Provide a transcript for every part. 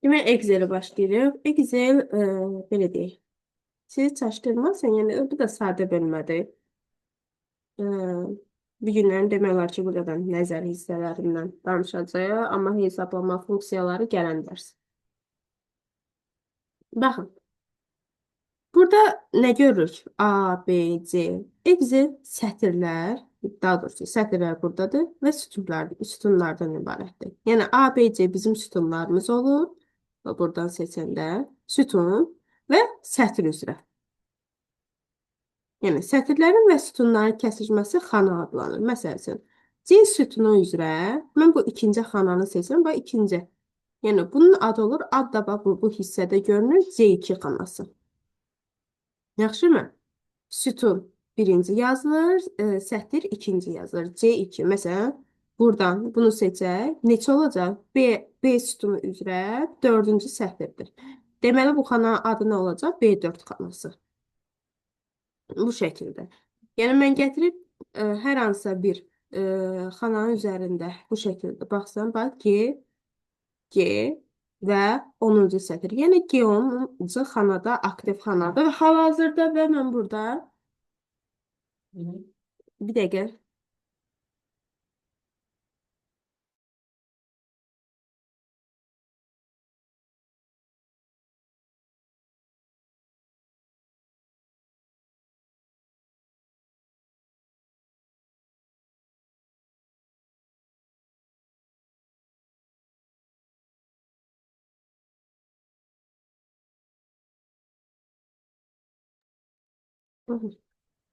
Demək, Excel-ə başlayırıq. Excel, belə deyək, sizi çaşdırmasın, yəni bu da sadə bölmədir. E, Bu günlərin demək olar ki, buradan nəzər hissələrindən danışacağıq, amma hesablama funksiyaları gələn dərs. Baxın, burada nə görürük? A, B, C. Excel sətirlər, daha doğrusu sətirlər buradadır və sütunlardan ibarətdir. Yəni A, B, C bizim sütunlarımız olur. Buradan seçəndə sütun və sətr üzrə. Yəni, sətirlərin və sütunların kəsişməsi xana adlanır. Məsəl üçün, C sütunu üzrə mən bu ikinci xananı seçirəm və ikinci. Yəni, bunun adı olur, ad da bu hissədə görünür C2 xanası. Yaxşımı? Sütun birinci yazılır, sətir ikinci yazılır. C2. Məsələn, buradan bunu seçək. Neçə olacaq? B sütunu üzrə dördüncü sətirdir. Deməli, bu xananın adı nə olacaq? B4 xanası. Bu şəkildə. Yəni, mən gətirib hər hansısa bir xananın üzərində bu şəkildə baxsam, bax, G və 10-cu sətir. Yəni, G10-cu xanada aktiv xanadır və hal-hazırda və mən burada bir dəqiqə.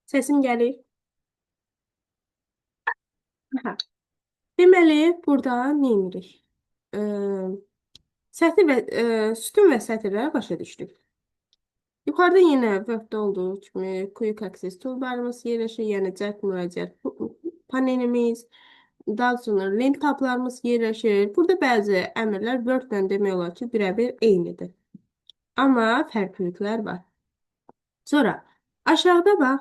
Səsim gəlir. Hə. Deməli, burada nə edirik? E, sütun və sətirləri başa düşdük. Yuxarıda yenə Word-də olduğu kimi Quick Access toolbarımız yerləşir, yəni cəld müraciət panelimiz, daha sonra link tablarımız yerləşir. Burada bəzi əmrlər Word-lə demək olar ki, birəbir eynidir. Amma fərqliliklər var. Sonra aşağıda bax,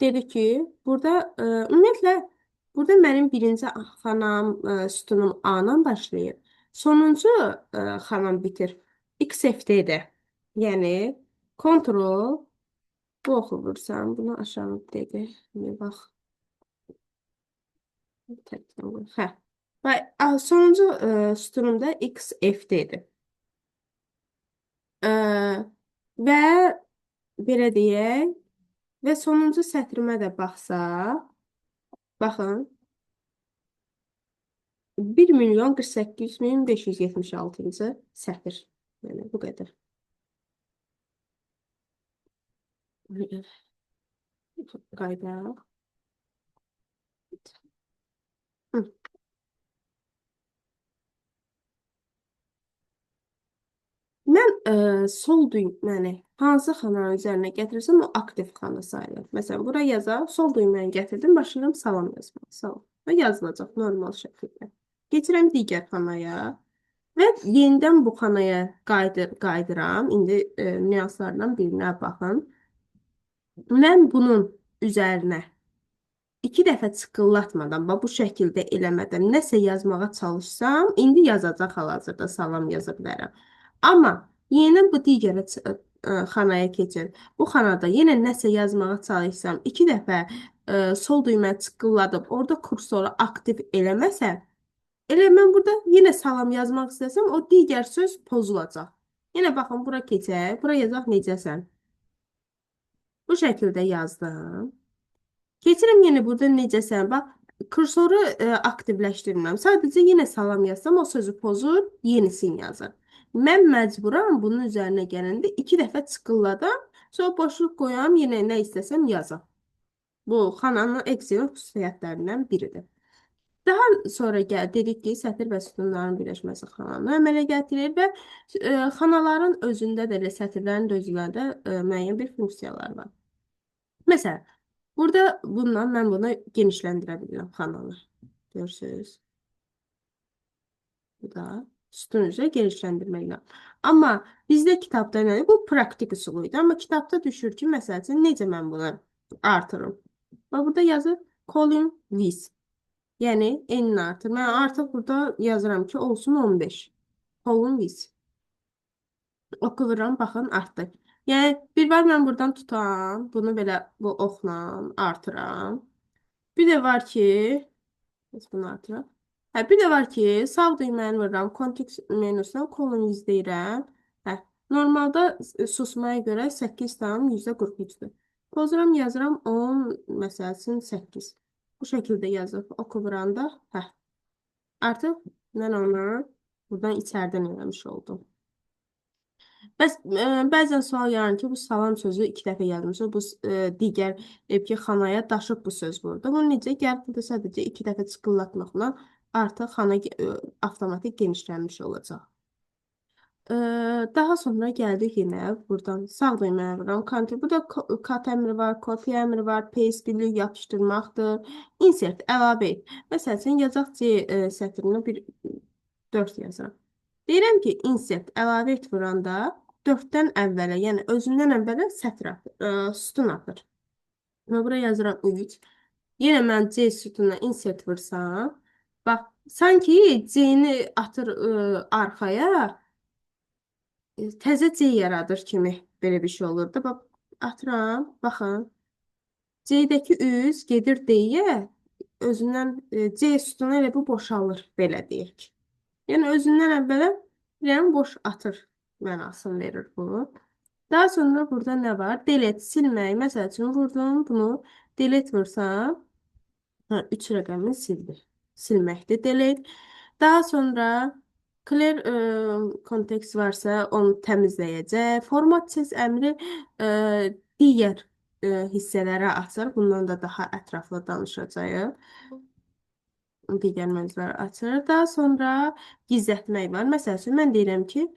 dedi ki, burada ümumiyyətlə burada mənim birinci xanam, sütunum A-dan başlayır. Sonuncu xanam bitir. XFD-də. Yəni kontrol bu oxuyursan, bunu aşağı bir dəqiqə. Bax. Hə. Və sonuncu sütunumda XFD-dir. Və belə deyək, və sonuncu sətrimə də baxsaq, baxın, 1.048.576-cı sətr. Yəni, bu qədər. Qaydaq. Mən sol düyməni hansı xananın üzərinə gətirsəm, o aktiv xana sayılır. Məsələn, bura yazaq, sol düyməni gətirdim, başlayıram salam yazmaq. Salam. Və yazılacaq normal şəkildə. Keçirəm digər xanaya və yenidən bu xanaya qayıdıram. İndi nüanslardan birinə baxın. Mən bunun üzərinə 2 dəfə çıqqıllatmadan, bu şəkildə eləmədən nəsə yazmağa çalışsam, indi yazacaq hal-hazırda salam yaza bilərəm. Amma yenidən bu digər xanaya keçir. Bu xanada yenə nəsə yazmağa çalışsam, 2 dəfə sol düymə çıqqılladıb, orada kursoru aktiv eləməsəm, elə mən burada yenə salam yazmaq istəsəm, o digər söz pozulacaq. Yenə baxın, bura keçək, bura yazaq necəsən. Bu şəkildə yazdım. Keçirəm yenə burada necəsən. Bax, kursoru aktivləşdirmirəm. Sadəcə yenə salam yazsam, o sözü pozur, yenisini yazır. Mən məcburam bunun üzərinə gələndə 2 dəfə çıqqılladam, sonra boşluq qoyam, yenə nə istəsəm yazam. Bu, xananın Excel xüsusiyyətlərindən biridir. Daha sonra dedik ki, sətir və sütunların birləşməsi xananı əmələ gətirir və xanaların özündə də, sətirlərin də özündə müəyyən bir funksiyalar var. Məsələn, burada bundan mən bunu genişləndirə bilirəm xananı. Görürsünüz. Bu da sütun üzrə genişləndirməklə. Amma bizdə kitabda nədir? Bu praktik üsulu idi. Amma kitabda düşür ki, məsəl üçün, necə mən bunu artırım? Və burada yazır column width. Yəni, n-ni artır. Mən artıq burada yazıram ki, olsun 15. Column width. Oku vururam, baxın artdı. Yəni bir var mən buradan tutam, bunu belə bu oxla artıram. Bir də var ki, biz bunu artıraq. Hə, bir də var ki, sağ düyməni vururam, kontekst menusundan kolon izləyirəm. Hə, normalda susmaya görə 8,43-dür. Pozuram, yazıram 10, məsəl üçün 8. Bu şəkildə yazıb oku vuranda, hə, artıq mən onu buradan içərdən eləmiş oldum. Bəs bəzən sual yaranır ki, bu salam sözü iki dəfə yazmışıq. Bu digər ki, xanaya daşıb bu söz burada. Bunu necə? Gəlib burada sadəcə iki dəfə çıxıllatmaqla artıq xana avtomatik genişlənmiş olacaq. E, Daha sonra gəldik yenə buradan sağ düyməyə vururam. Ctrl. Burada cut əmri var, kopya əmri var, paste birlik yapışdırmaqdır. Insert əlavə et. Məsəl üçün yazacaq C sətrinə bir 4 yazıram. Deyirəm ki, insert əlavə et vuranda 4-dən əvvələ, yəni özündən əvvələ sətr atır, sütun atır. Və bura yazıram 3. Yenə mən C sütununa insert vursam, bax, sanki C-ni atır arxaya, təzə C yaradır kimi belə bir şey olur da. Bax, atıram, baxın. C-dəki üz gedir D-yə, özündən C sütunu elə bu boşalır, belə deyək. Yəni özündən əvvələ yəni boş atır mənasını verir bu. Daha sonra burada nə var? Delete, silmək. Məsəl üçün vurdum bunu, delete vursam, 3 rəqəmini sildi. Silməkdir, delete. Daha sonra clear context varsa onu təmizləyəcək. Format ses əmri digər hissələrə açır. Bundan da daha ətraflı danışacağıq. Digər mövzuları açır. Daha sonra gizlətmək var. Məsəl üçün, mən deyirəm ki,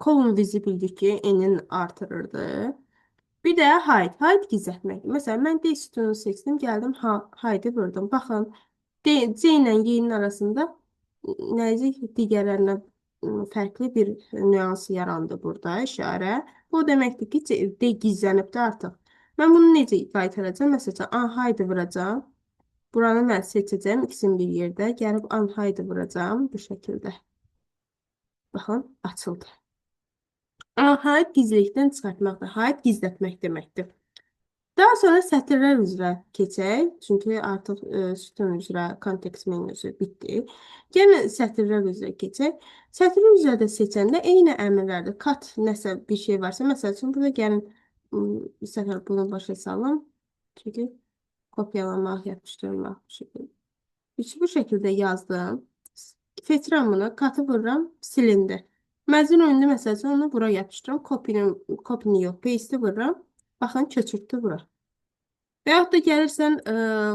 column visibility ki, enin artırırdı. Bir də hide. Hide gizlətməkdir. Məsələn, mən D sütununu seçdim, gəldim, hide vurdum. Baxın, C ilə Y-nin arasında nəzik digərlərinə fərqli bir nüans yarandı burada, işarə. Bu deməkdir ki, D gizlənibdir artıq. Mən bunu necə qaytaracağam? Məsələn, unhide vuracağam. Buranı mən seçəcəm ikisini bir yerdə. Gəlib unhide vuracağam bu şəkildə. Baxın, açıldı. Hide gizlilikdən çıxartmaqdır. Hide gizlətmək deməkdir. Daha sonra sətirlər üzrə keçək. Çünki artıq sütun üzrə kontekst menyusu bitdi. Yenə sətirlər üzrə keçək. Sətir üzrə də seçəndə eyni əmrlərdir. Cut nəsə bir şey varsa, məsəl üçün burada gəlin bir səfər bunu başa salım. Çünki kopyalamaq, yapışdırmaq bu şəkildə. Bu şəkildə yazdım. Seçirəm bunu, katı vururam, silindi. Məzun oyunda məsəl üçün onu bura yapışdırıram. Kopini yox, paste vururam. Baxın, köçürtdü bura. Və yaxud da gəlirsən,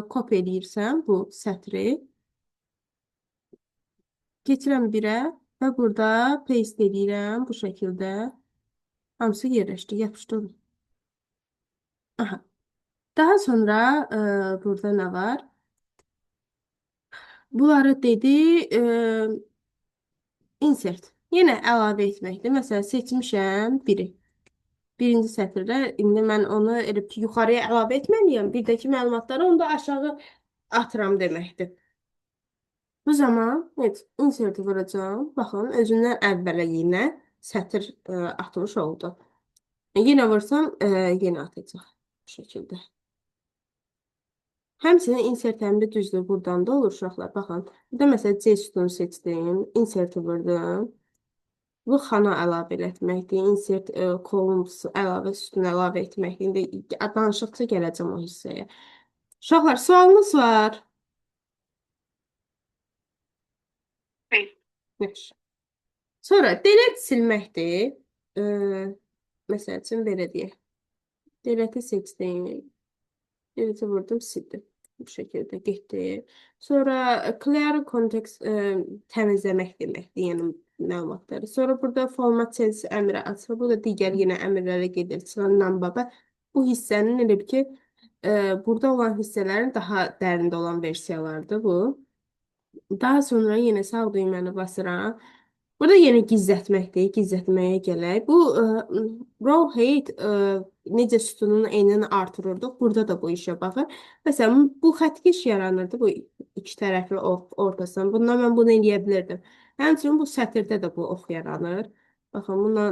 kopya eləyirsən bu sətri. Keçirəm birə və burada paste eləyirəm bu şəkildə. Hamısı yerləşdi, yapışdırdım. Aha. Daha sonra burada nə var? Bunları dedi, insert. Yenə əlavə etməkdir. Məsələn, seçmişəm biri. Birinci sətirdə, indi mən onu elə ki, yuxarıya əlavə etməliyəm. Birdəki məlumatları onu da aşağı atıram deməkdir. Bu zaman insert vuracağım. Baxın, özündən əvvələ yenə sətir atmış oldu. Yenə vursam, yenə atacaq. Bu şəkildə. Həmçinin insert əmri düzdür. Buradan da olur uşaqlar. Baxın. Burada məsələn C sütunu seçdim. Insert vurdum. Bu xana əlavə etməkdir. Insert columns əlavə sütunu əlavə etməkdir. İndi danışıqca gələcəm o hissəyə. Uşaqlar, sualınız var? Yaxşı. Sonra delete silməkdir. Məsəl üçün belə deyək. Delete seçdim. Delete vurdum, sildim. Bu şəkildə getdi. Sonra clear context təmizləmək deməkdir, yəni məlumatları. Sonra burada format change əmri açılır. Bu da digər yenə əmrlərə gedir. Sıralanan baba. Bu hissənin elə bir ki, burada olan hissələrin daha dərində olan versiyalardır bu. Daha sonra yenə sağ düyməni basıram. Burada yenə gizlətməkdir, gizlətməyə gələk. Bu row height necə sütunun enini artırırdıq. Burada da bu işə baxır. Məsələn, bu xəttkeş yaranırdı bu iki tərəfli ortasından. Bundan mən bunu eləyə bilirdim. Həmçinin bu sətirdə də bu ox yaranır. Baxın, bununla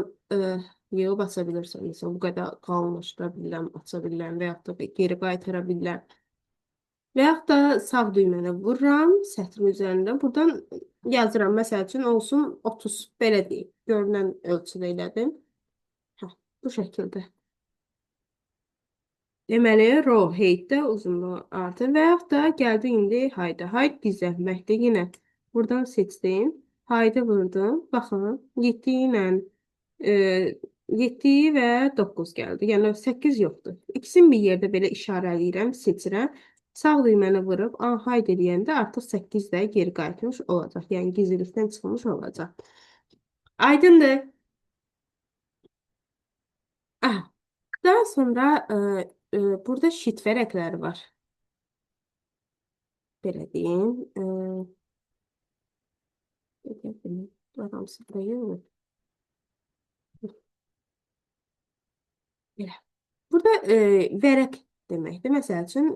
yığıb aça bilirsən. Məsələn, bu qədər qalınlaşdıra bilirəm, aça bilirəm və yaxud da geri qaytara bilirəm. Və yaxud da sağ düyməni vururam sətrin üzərində. Buradan yazıram. Məsəl üçün olsun 30. Belə deyim. Görünən ölçüdə elədim. Hə, bu şəkildə. Deməli, row heightdə uzunluğu artır və yaxud da gəldi indi hayda. Height gizlətməkdir. Yenə buradan seçdim. Height'ı vurdum. Baxın, 7 ilə 7 və 9 gəldi. Yəni 8 yoxdur. İkisini bir yerdə belə işarələyirəm, seçirəm. Sağ düyməni vurub unhide edəndə artıq 8 də geri qayıtmış olacaq. Yəni gizlilikdən çıxmış olacaq. Aydındır. Aha. Daha sonra burada sheet vərəqləri var. Belə deyim. Hamısı buraya. Belə. Burada vərəq deməkdir. Məsəl üçün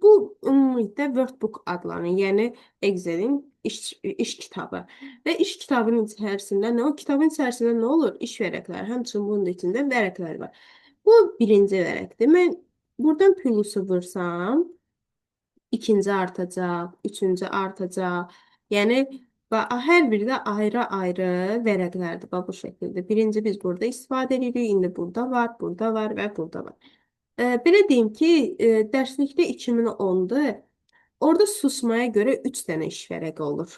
bu ümumilikdə workbook adlanır. Yəni Excel'in iş kitabı. Və iş kitabının içərisində nə? O kitabın içərisində nə olur? İş vərəqləri. Həmçinin bunun içində vərəqlər var. Bu birinci vərəqdir. Mən buradan plusu vursam, ikinci artacaq, üçüncü artacaq. Yəni hər biri də ayrı-ayrı vərəqlərdir. Bax bu şəkildə. Birinci biz burada istifadə edirik. İndi burada var və burada var. Belə deyim ki, dərslikdə 2010-dur. Orada susmaya görə 3 dənə iş vərəqi olur.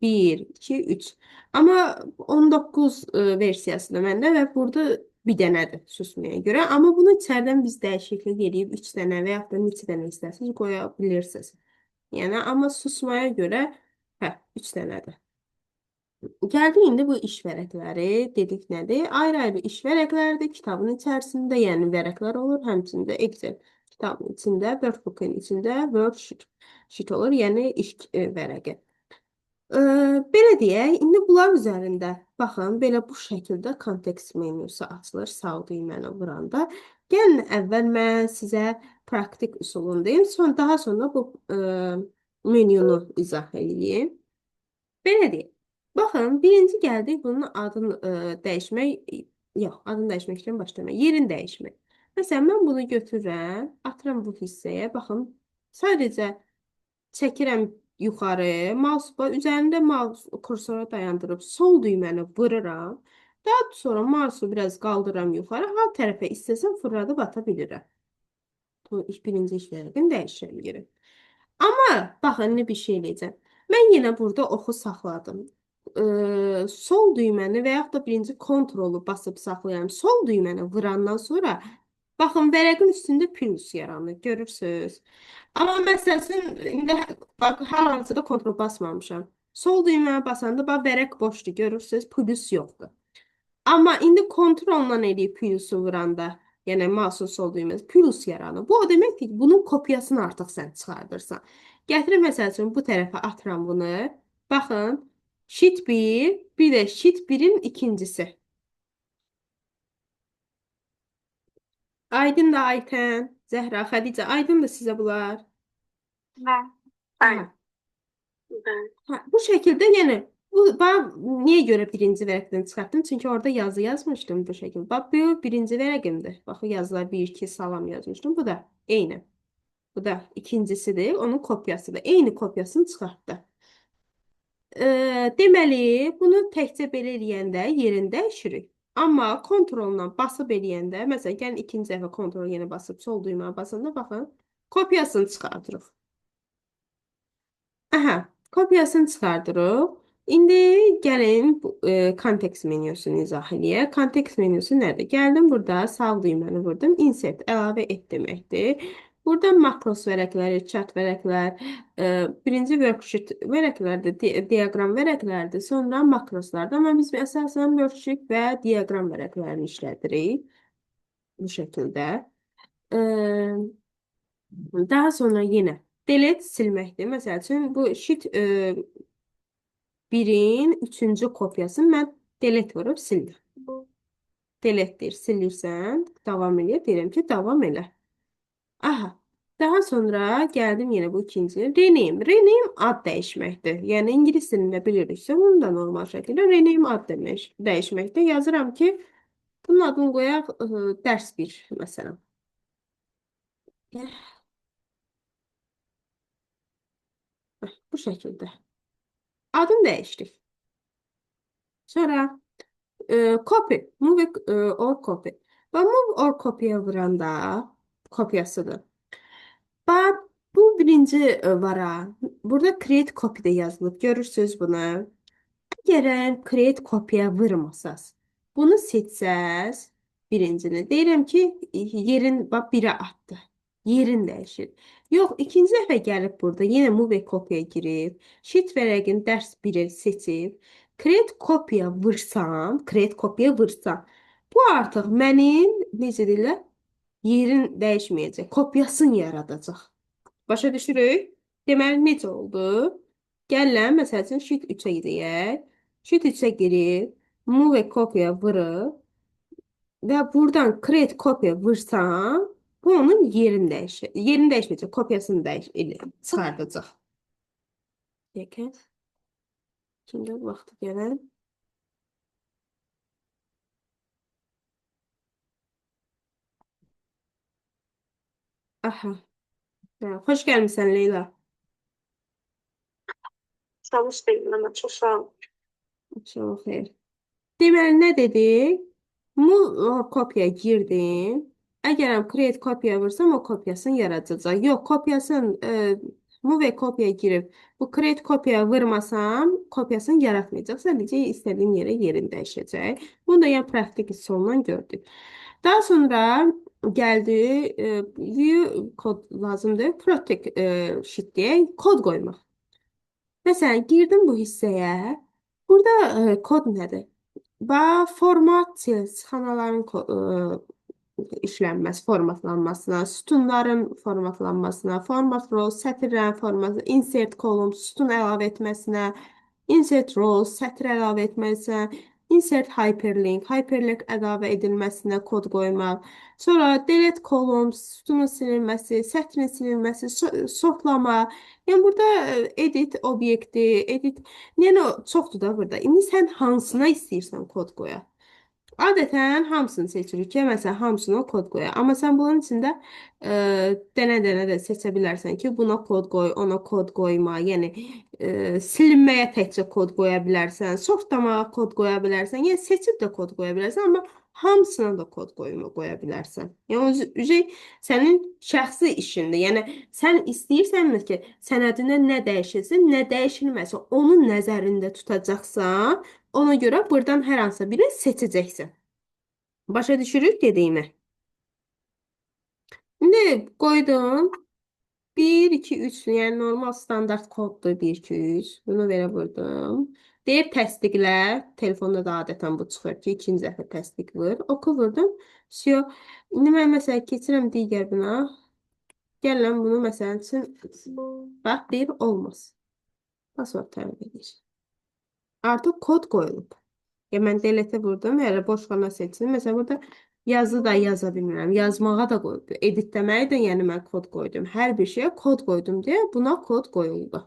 1, 2, 3. Amma 19 versiyası da məndə və burada bir dənədir susmaya görə. Amma bunu içərdən biz dəyişiklik edib 3 dənə və yaxud da neçə dənə istərsiniz qoya bilirsiniz. Yəni, amma susmaya görə 3 dənədir. Gəldi indi bu iş vərəqləri dedik nədir? Ayrı-ayrı iş vərəqləridir. Kitabın içərisində, yəni vərəqlər olur, həmçində Excel kitabın içində, workbook'un içində worksheet olur, yəni iş vərəqi. Belə deyək, indi bunlar üzərində baxın, belə bu şəkildə kontekst menyusu açılır sağ düyməni vuranda. Gəlin əvvəl mən sizə praktik üsulunu deyim, daha sonra bu menyunu izah edeyim. Belə deyək. Baxın, birinci gəldik bunun adını dəyişmək, yox, adını dəyişməkdən başlamaq, yerini dəyişmək. Məsələn, mən bunu götürürəm, atıram bu hissəyə, baxın, sadəcə çəkirəm yuxarı, mouse üzərində mouse kursora dayandırıb sol düyməni vururam. Daha sonra mouse'u biraz qaldırıram yuxarı, hər tərəfə istəsəm fırladıb ata bilirəm. Bu birinci iş vərəqini dəyişirəm. Amma baxın, bir şey eləyəcəm. Mən yenə burada oxu saxladım. Sol düyməni və yaxud da birinci kontrolu basıb saxlayıram. Sol düyməni vurandan sonra baxın, vərəqin üstündə plus yaranır. Görürsünüz. Amma məsələn, indi hal-hazırda kontrol basmamışam. Sol düyməni basanda vərəq boşdur. Görürsünüz, plus yoxdur. Amma indi kontrolla eləyib plusu vuranda, yəni mouse'un sol düyməsi plus yaranır. Bu o deməkdir ki, bunun kopyasını artıq sən çıxardırsan. Gətirib məsəl üçün bu tərəfə atıram bunu. Baxın, sheet 1, bir də sheet 1-in ikincisi. Aydın da Aytən, Zəhra, Xədicə, aydın da sizə bunlar. Hə. Bu şəkildə, yəni niyə görə birinci vərəqdən çıxartdım? Çünki orada yazı yazmışdım bu şəkildə. Bax, bu birinci vərəqimdir. Baxın, yazılar 1, 2, salam yazmışdım. Bu da eyni. Bu da ikincisidir. Onun kopyasıdır. Eyni kopyasını çıxartdı. Deməli, bunu təkcə belə eləyəndə yerini dəyişirik. Amma kontrolla basıb eləyəndə, məsələn, gəlin ikinci dəfə kontrol yenə basıb sol düyməni basanda, baxın, kopyasını çıxartırıq. Aha, kopyasını çıxardırıq. İndi gəlin kontekst menyusunu izah eləyək. Kontekst menyusu nədir? Gəldim burada sağ düyməni vurdum. Insert, əlavə et deməkdir. Burada makros vərəqləri, chat vərəqlər, birinci worksheet vərəqlərdir, diaqram vərəqlərdir, sonra makroslardır. Amma biz əsasən worksheet və diaqram vərəqlərini işlədirik. Bu şəkildə. Daha sonra yenə delete silməkdir. Məsəl üçün, bu sheet 1-in 3-cü kopyasını mən delete vurub sildim. Delete deyir, silirsən, davam edir. Deyirəm ki, davam elə. Aha, Daha sonra geldim yine bu ikinci. Rename. Rename ad değişmektir. Yani İngiliz dilində biliriksə, bunu da normal şəkildə rename ad dəyişməkdir. Yazıram ki, bunun adını qoyaq dərs 1 məsələn. Bu şəkildə. Adını dəyişdik. Sonra copy, move or copy. Və move or copy-yə vuranda kopyasıdır. Bax, bu birinci vara. Burada create copy də yazılıb. Görürsüz bunu. Gələn create kopya vurmasaz. Bunu seçsəz, birincini. Deyirəm ki, yerin bax birə atdı. Yerin dəyişir. Yox, ikinci dəfə gəlib burada yenə move kopya girib, sheet vərəqin dərs 1-i seçib, create kopya vursam, bu artıq mənim necə deyirlər, yerin dəyişməyəcək, kopyasını yaradacaq. Başa düşürük? Deməli, necə oldu? Gəlin, məsəl üçün, sheet 3-ə gidək. Sheet 3-ə girib, move kopya vurub və buradan create kopya vursam, bu onun yerini dəyişir. Yerini dəyişməyəcək, kopyasını çıxardacaq. Yekə. Şimdi vaxtı gələn. Aha. Xoş gəlmişsən, Leyla. Çalış değilim ama çok sağ ol. Çox xeyir. Deməli, nə dedik? Move kopya girdim. Əgərəm create kopya vursam, o kopyasını yaradacaq. Yox, kopyasını move kopya girib bu create kopya vurmasam, kopyasını yaratmayacaq. Sadəcə istədiyim yerə yerini dəyişəcək. Bunu da yəni praktik sonundan gördük. Daha sonra gəldi view kod lazımdır. Protect sheet deyə kod qoymaq. Məsələn, girdim bu hissəyə. Burada kod nədir? Və format xanaların işlənməsi, formatlanmasına, sütunların formatlanmasına, format row, sətirlərin formatına, insert column, sütun əlavə etməsinə, insert row, sətr əlavə etməsinə, insert hyperlink, hyperlink əlavə edilməsinə kod qoymaq. Sonra delete column, sütunun silinməsi, sətrin silinməsi, sortlama. Yəni burada edit obyekti, edit, yəni çoxdur da burada. İndi sən hansına istəyirsən kod qoya. Adətən hamısını seçirik ki, məsələn, hamısına kod qoya. Amma sən bunun içində dənə-dənə də seçə bilərsən ki, buna kod qoy, ona kod qoyma. Yəni silinməyə təkcə kod qoya bilərsən, sortlamağa kod qoya bilərsən. Yəni seçib də kod qoya bilərsən, amma hamısına da kod qoya bilərsən. Yəni o sənin şəxsi işindir. Yəni sən istəyirsənmi ki, sənədində nə dəyişilsin, nə dəyişilməsin, onu nəzərində tutacaqsan. Ona görə buradan hər hansısa birini seçəcəksən. Başa düşürük dediyimi. İndi qoydum. 1, 2, 3. Yəni normal standart koddur 1, 2, 3. Bunu verə vurdum. Deyir təsdiqlə. Telefonda da adətən bu çıxır ki, ikinci dəfə təsdiq vur. Oku vurdum. Sio. İndi mən məsələn keçirəm digər buna. Gələm bunu məsələn üçün bax deyir olmaz. Password tələb edir. Artıq kod qoyulub. Ya mən delete vurdum, elə boş xana seçdim. Məsələn, burada yazı da yaza bilmirəm. Yazmağa da qoydum. Editləməyə də yəni mən kod qoydum. Hər bir şeyə kod qoydum deyə buna kod qoyuldu.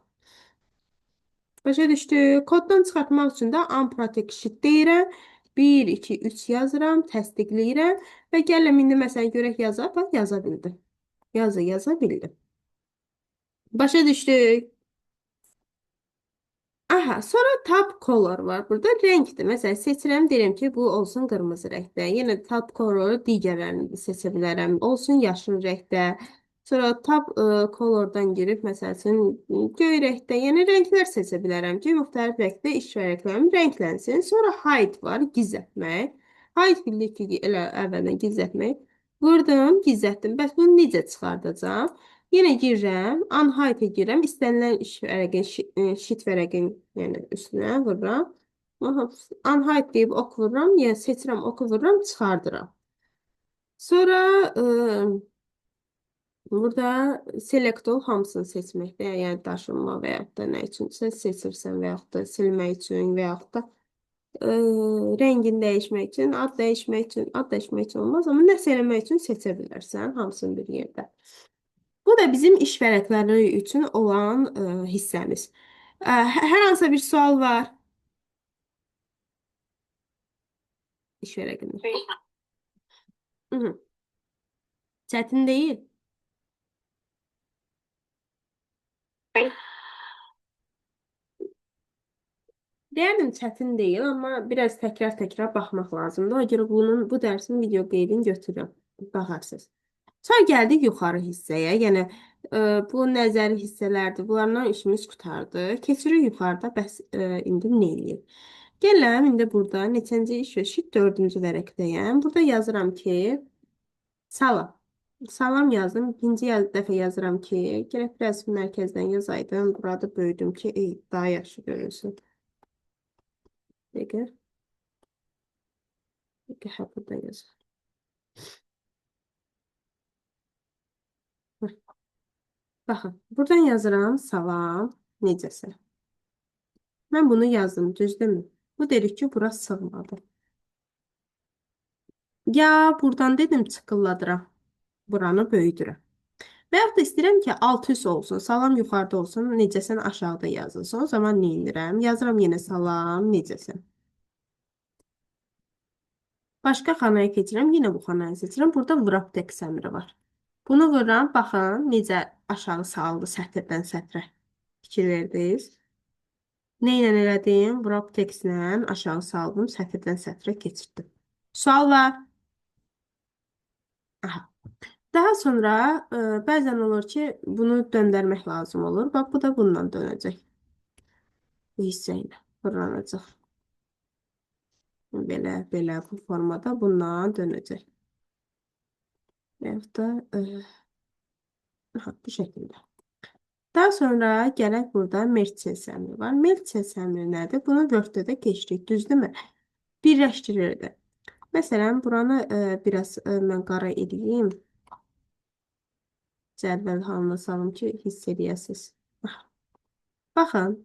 Başa düşdü. Koddan çıxartmaq üçün də unprotect sheet deyirəm. 1, 2, 3 yazıram, təsdiqləyirəm və gələm indi məsələn görək yaza, bax yaza bildim. Yaza bildim. Başa düşdük. Aha, sonra tab color var. Burada renkdir. Məsələn, seçirəm, deyirəm ki, bu olsun qırmızı rəngdə. Yenə tab color digərlərini də seçə bilərəm. Olsun yaşıl rəngdə. Sonra tab colordan girib, məsəl üçün, göy rəngdə, yəni rənglər seçə bilərəm ki, müxtəlif rəngdə iş vərəqlərim rənglənsin. Sonra hide var, gizlətmək. Hide bildik ki, elə əvvəldən gizlətmək. Vurdum, gizlətdim. Bəs bunu necə çıxardacağam? Yenə girirəm, unhide girirəm, istənilən iş vərəqin, sheet vərəqin yəni üstünə vururam. Unhide deyib ok vururam, yəni seçirəm, oku vururam, çıxardıram. Sonra burada select all hamısını seçməkdə, yəni daşınma və yaxud da nə üçünsə seçirsən və yaxud da silmək üçün və yaxud da rəngini dəyişmək üçün, ad dəyişmək üçün olmaz, amma nəsə eləmək üçün seçə bilərsən hamısını bir yerdə. Bu da bizim iş vərəqləri üçün olan hissəmiz. Hər hansısa bir sual var iş vərəqində. Mhm. Çətin deyil. Deyərdim çətin deyil, amma biraz təkrar-təkrar baxmaq lazımdır. Ona görə bu dərsin video qeydini götürürəm. Baxarsınız. Sonra gəldik yuxarı hissəyə. Yəni bu nəzəri hissələrdir. Bunlardan işimiz qurtardı. Keçirik yuxarıda. Bəs indi nə eləyək? Gələm indi burada neçənci iş və şit 4-cü vərəqdəyəm. Burada yazıram ki, salam. Salam yazdım. Dəfə yazıram ki, gərək biraz mərkəzdən yazaydım. Burada böyüdüm ki, daha yaxşı görünsün. Dəqiqə. Dəqiqə burada yazıram. Baxın, buradan yazıram salam, necəsən? Mən bunu yazdım, düzdürmü? Bu dedik ki, bura sığmadı. Ya buradan dedim çıqılladıram. Buranı böyüdürəm. Və yaxud da istəyirəm ki, alt üst olsun, salam yuxarıda olsun, necəsən aşağıda yazılsın. O zaman nə edirəm? Yazıram yenə salam, necəsən? Başqa xanaya keçirəm, yenə bu xanaya seçirəm. Burada wrap text əmri var. Bunu vururam, baxın, necə aşağı saldı sətirdən sətrə. Fikir verdiniz? Nə ilə elədim? Wrap text-lə aşağı saldım, sətirdən sətrə keçirdim. Sual var? Aha. Daha sonra bəzən olur ki, bunu döndərmək lazım olur. Bax, bu da bundan dönəcək. Bu hissə ilə fırlanacaq. Belə, belə bu formada bundan dönəcək. Və yaxud da bu şəkildə. Daha sonra gələk burada merge cell əmri var. Merge cell əmri nədir? Bunu Word-də də keçdik, düzdürmü? Birləşdirirdi. Məsələn, buranı biraz mən qara edeyim. Cədvəl halına salım ki, hiss edəsiniz. Baxın.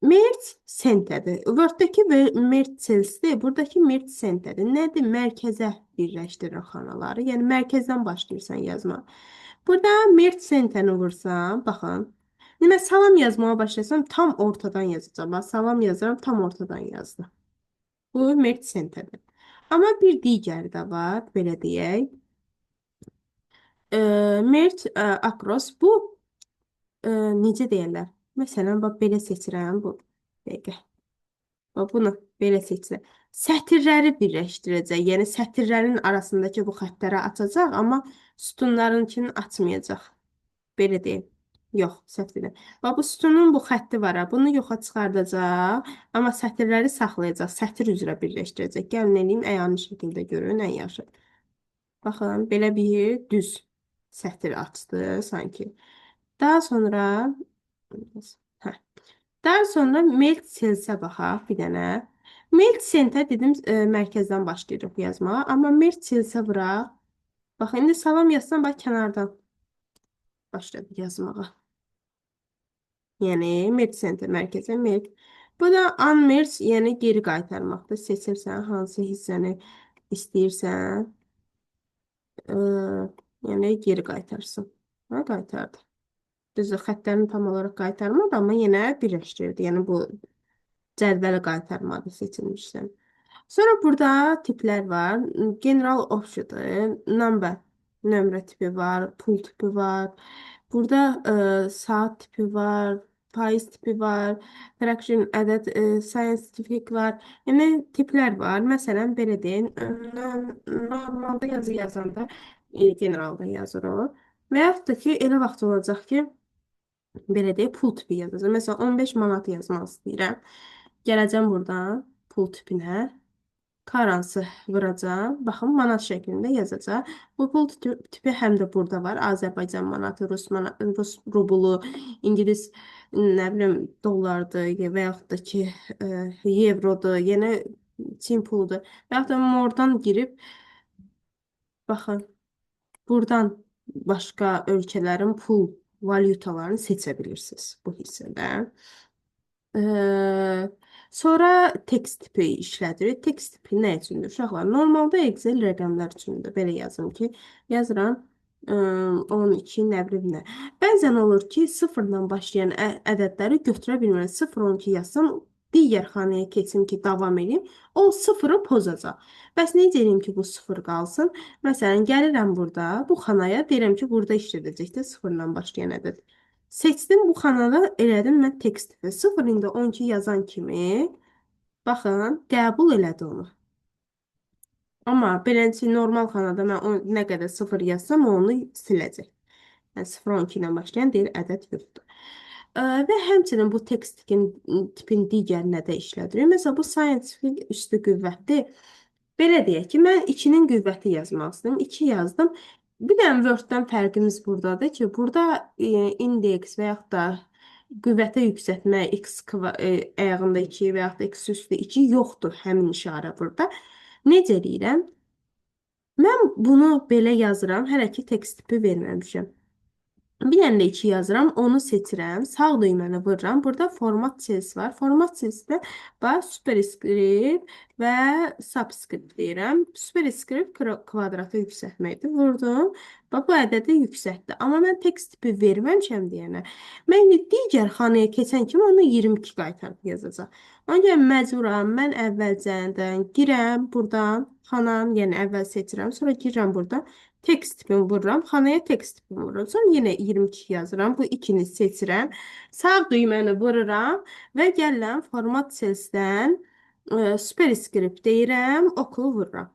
Merge centerdir. Word-dakı merge cellsdir. Buradakı merge centerdir. Nədir? Mərkəzə birləşdirir xanaları. Yəni, mərkəzdən başlayırsan yazma. Burada merge centerini vursam, baxın. Mən salam yazmağa başlasam, tam ortadan yazacağım. Salam yazıram, tam ortadan yazdım. Bu merge centerdir. Amma bir digəri də var, belə deyək. Merge across. Bu necə deyirlər? Məsələn, bax, belə seçirəm bu. Dəqiqə. Bax, bunu belə seçirəm. Sətirləri birləşdirəcək. Yəni, sətirlərin arasındakı bu xəttləri açacaq, amma sütunlarınkini açmayacaq. Belə deyim. Yox, səhv edirəm. Bax, bu sütunun bu xətti var. Bunu yoxa çıxardacaq, amma sətirləri saxlayacaq. Sətir üzrə birləşdirəcək. Gəlin eləyim, əyani şəkildə görün, ən yaxşı. Baxın, belə bir düz sətir açdı sanki. Daha sonra Daha sonra melt sensə baxaq bir dənə. Melt sentə dedim mərkəzdən başlayırıq yazmağa, amma melt sensə vuraq. Bax, indi salam yazsam bax kənardan başladı yazmağa. Yəni melt sentə mərkəzə melt. Bu da unmerge, yəni geri qaytarmaqdır. Seçirsən hansı hissəni istəyirsən, yəni geri qaytarsın. Ha, qaytardı. Düzdür, xəttlərini tam olaraq qaytarmadı, amma yenə birləşdirdi. Yəni bu cədvələ qaytarmadı seçilmişsən. Sonra burada tiplər var. General option'dır. Number, nömrə tipi var, pul tipi var. Burada saat tipi var, faiz tipi var, fraction, ədəd, scientific var. Yəni tiplər var. Məsələn, belə deyin, normalda yazı yazanda generalda yazır o. Və yaxud da ki, elə vaxt olacaq ki, belə deyək, pul tipi yazacaq. Məsələn, 15 manat yazmaq istəyirəm. Gələcəm buradan pul tipinə. Karansı vuracağım. Baxın, manat şəklində yazacaq. Bu pul tipi həm də burada var. Azərbaycan manatı, Rus rublu, İngilis, nə bilim, dollardır və yaxud da ki, evrodur, yenə Çin puludur. Və yaxud da mordan girib, baxın, buradan başqa ölkələrin pul valyutalarını seçə bilirsiniz bu hissədə. Sonra text tipi işlədirik. Text tipi nə üçündür? Uşaqlar, normalda Excel rəqəmlər üçündür. Belə yazım ki, yazıram 12, nə bilim nə. Bəzən olur ki, sıfırdan başlayan ədədləri götürə bilmirəm. 0, 12 yazsam, digər xanaya keçim ki, davam edeyim. O sıfırı pozacaq. Bəs necə edeyim ki, bu sıfır qalsın? Məsələn, gəlirəm burada, bu xanaya deyirəm ki, burada işlədəcəkdə sıfırdan başlayan ədəd. Seçdim bu xanada, elədim mən tekst. 0 ində 12 yazan kimi, baxın, qəbul elədi onu. Amma beləncə normal xanada mən nə qədər sıfır yazsam, o onu siləcək. Yəni 0-12 ilə başlayan deyir ədəd yoxdur. Və həmçinin bu tekst tipin digərinə də işlədirik. Məsələn, bu scientific üstü qüvvətli. Belə deyək ki, mən 2-nin qüvvəti yazmaq istəyirəm. 2 yazdım. Bir dənə Word-dən fərqimiz buradadır ki, burada indeks və yaxud da qüvvətə yüksəltmə ayağında 2 və yaxud da x üstü 2 yoxdur həmin işarə burada. Necə eləyirəm? Mən bunu belə yazıram, hələ ki tekst tipi verməmişəm. Bir dənə də 2 yazıram, onu seçirəm, sağ düyməni vururam. Burada format cells var. Format cellsdə bax superscript və subscript deyirəm. Superscript kvadratı yüksəltməkdir. Vurdum. Bax bu ədədi yüksəltdi. Amma mən tekst tipi verməmişəm deyənə. Mən digər xanaya keçən kimi onu 22 qaytarıb yazacaq. Ona görə məcburam mən əvvəlcədən girəm buradan xanam, yəni əvvəl seçirəm, sonra girirəm buradan. Tekst tipimi vururam. Xanaya tekst tipimi vururam. Sonra yenə 22 yazıram. Bu ikini seçirəm. Sağ düyməni vururam və gəlirəm format cellsdən superscript deyirəm, oku vururam.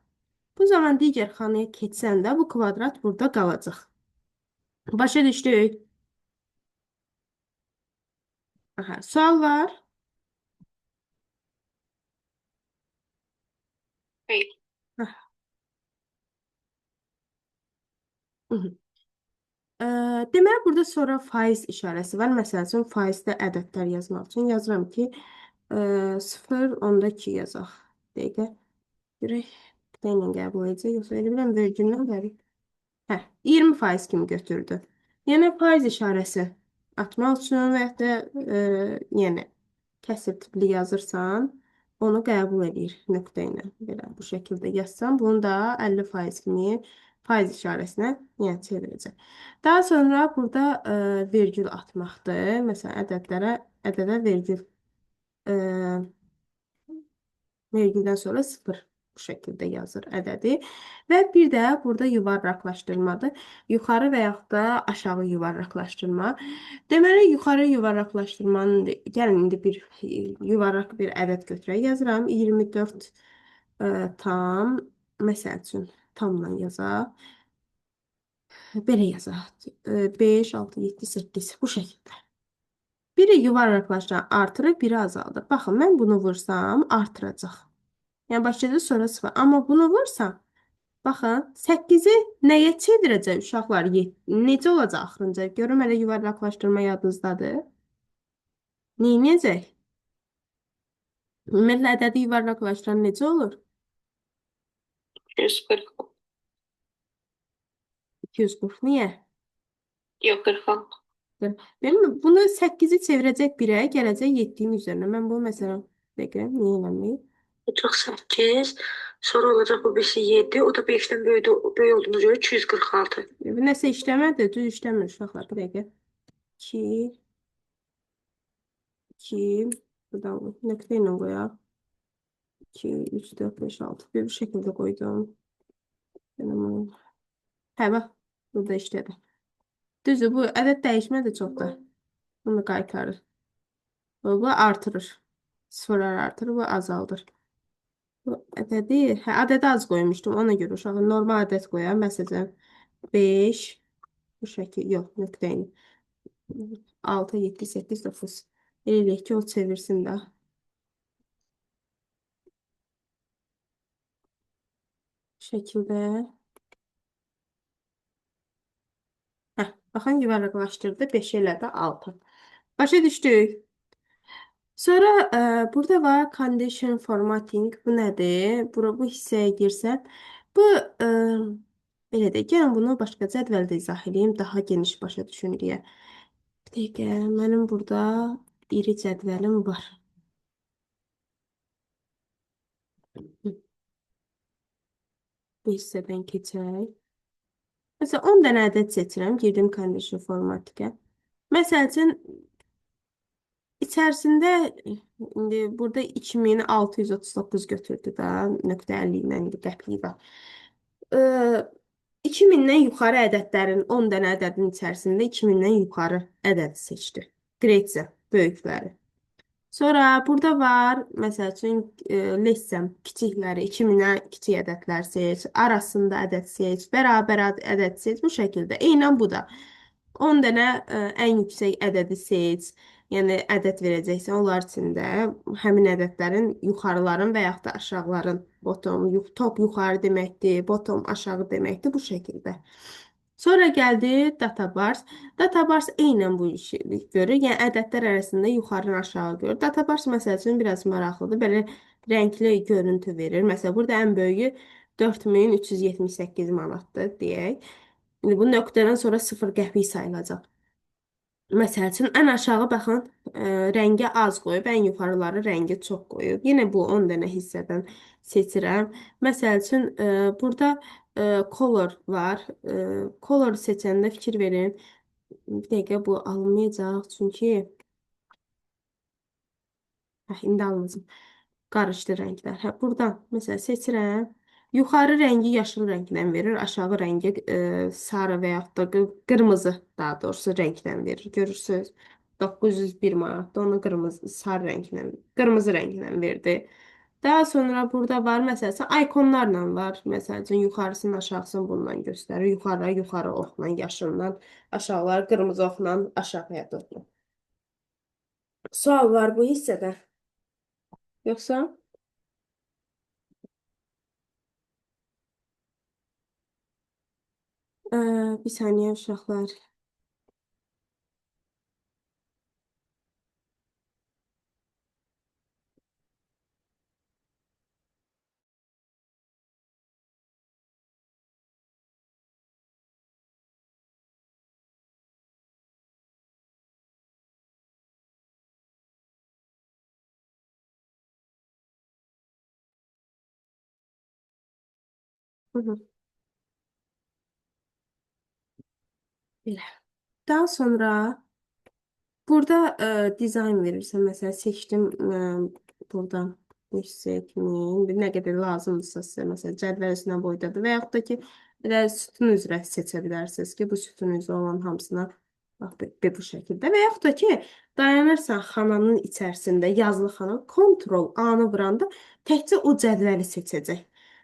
Bu zaman digər xanaya keçsən də bu kvadrat burada qalacaq. Başa düşdük? Aha, sual var? Hayır. Hah, mhm. Deməli, burada sonra faiz işarəsi var. Məsəl üçün, faizdə ədədlər yazmaq üçün yazıram ki, 0, onda 2 yazaq. Dəqiqə. Görək, nə ilə qəbul edəcək, yoxsa elə biləm, vergüldən verir. Hə, 20% kimi götürdü. Yəni, faiz işarəsi atmaq üçün və ya da, yəni, kəsr tipli yazırsan, onu qəbul edir nöqtə ilə. Belə, bu şəkildə yazsam, bunu da 50% kimi faiz işarəsinə yəni çevirəcək. Daha sonra burada vergül atmaqdır. Məsələn, ədədə vergül vergüldən sonra 0 bu şəkildə yazır ədədi. Və bir də burada yuvarlaqlaşdırmadır. Yuxarı və yaxud da aşağı yuvarlaqlaşdırma. Deməli, yuxarı yuvarlaqlaşdırmanın, gəlin indi bir yuvarlaq bir ədəd götürək. Yazıram 24 tam, məsəl üçün tamla yazaq. Belə yazaq. 5, 6, 7, 8 bu şəkildə. Biri yuvarlaqlaşdıran artırır, biri azaldır. Baxın, mən bunu vursam artıracaq. Yəni başlayacaq sonra 0. Amma bunu vursam, baxın, 8-i nəyə çevirəcək uşaqlar? Necə olacaq axırıncı? Görüm hələ yuvarlaqlaşdırma yadınızdadır. Neynəyəcək? Ümumiyyətlə ədədi yuvarlaqlaşdıran necə olur? 140. 240. Niyə? Yok 46. Benim bunu 8-i çevirəcək 1-ə, gələcək 7-nin üzərinə. Mən bu məsələn, dəqiqə, niyə eləməyim? 48. Sonra olacak bu birisi 7. O da 5'ten büyük olduğuna göre 246. Bu nəsə işləmədi, düz işləmir uşaqlar. Bir dəqiqə. 2, 2, buradan nöqtə ilə qoyaq. 2, 3, 4, 5, 6. Bir şəkildə qoydum. Hə, bax, burada işlədi. Düzdür, bu ədəd dəyişmədi çox da. Bunu qaytarır. Bu artırır. Sıfırlar artırır, bu azaldır. Bu ədədi, hə, ədədi az qoymuşdum. Ona görə uşağı normal ədəd qoyaq. Məsələn, 5, bu şəkil, yox, nöqtə ilə. 6, 7, 8, 9. Eləyək ki, o çevirsin də. Şəkildə. Hə, baxın, yuvarlaqlaşdırdı. 5 elədi, 6. Başa düşdük. Sonra burada var condition formatting. Bu nədir? Bu hissəyə girsən. Bu, belə də, gəlin bunu başqa cədvəldə izah edeyim. Daha geniş başa düşün deyə. Bir dəqiqə, mənim burada iri cədvəlim var. Bu hissədən keçək. Məsələn, 10 dənə ədəd seçirəm, girdim condition formatikə. Məsəl üçün, içərisində indi burada 2639 götürdü da, nöqtə 50 ilə indi qəpik var. 2000-dən yuxarı ədədlərin 10 dənə ədədin içərisində 2000-dən yuxarı ədəd seçdi. Greatsə böyükləri. Sonra burada var, məsəl üçün, lessəm kiçikləri 2000-ə kiçik ədədlər seç, arasında ədəd seç, bərabər ədəd seç, bu şəkildə. Eynən bu da. 10 dənə ən yüksək ədədi seç. Yəni ədəd verəcəksən, onlar içində həmin ədədlərin yuxarıların və yaxud da aşağıların bottom, top yuxarı deməkdir, bottom aşağı deməkdir bu şəkildə. Sonra gəldi database. Database eynən bu işi görür. Yəni ədədlər arasında yuxarı aşağı görür. Database məsəl üçün biraz maraqlıdır. Belə rəngli görüntü verir. Məsələn, burada ən böyüyü 4378 manatdır deyək. İndi bu nöqtədən sonra 0 qəpik sayılacaq. Məsəl üçün, ən aşağı baxın, rəngi az qoyub, ən yuxarıları rəngi çox qoyub. Yenə bu 10 dənə hissədən seçirəm. Məsəl üçün, burada color var. Color seçəndə fikir verin. Bir dəqiqə bu alınmayacaq, çünki indi alınacaq. Qarışdı rənglər. Hə, buradan məsələn seçirəm. Yuxarı rəngi yaşıl rəngdən verir, aşağı rəngi sarı və yaxud da qırmızı, daha doğrusu rəngdən verir. Görürsüz? 901 manatda onu sarı rənglə, qırmızı rənglə verdi. Daha sonra burada var, məsələn, ikonlarla var. Məsəl üçün, yuxarısını, aşağısını bundan göstərir. Yuxarı oxla yaşından, aşağılar qırmızı oxla aşağıya doğru. Sual var bu hissədə. Yoxsa? Bir saniyə uşaqlar. Hı hı. Belə. Daha sonra burada dizayn verirsən. Məsələn, seçdim buradan bir nə qədər lazımdırsa sizə, məsələn, cədvəl üstünə boydadır və yaxud da ki, belə sütun üzrə seçə bilərsiniz ki, bu sütun üzrə olan hamısına bax, bu şəkildə və yaxud da ki, dayanırsan xananın içərisində, yazılı xana, Ctrl A-nı vuranda təkcə o cədvəli seçəcək.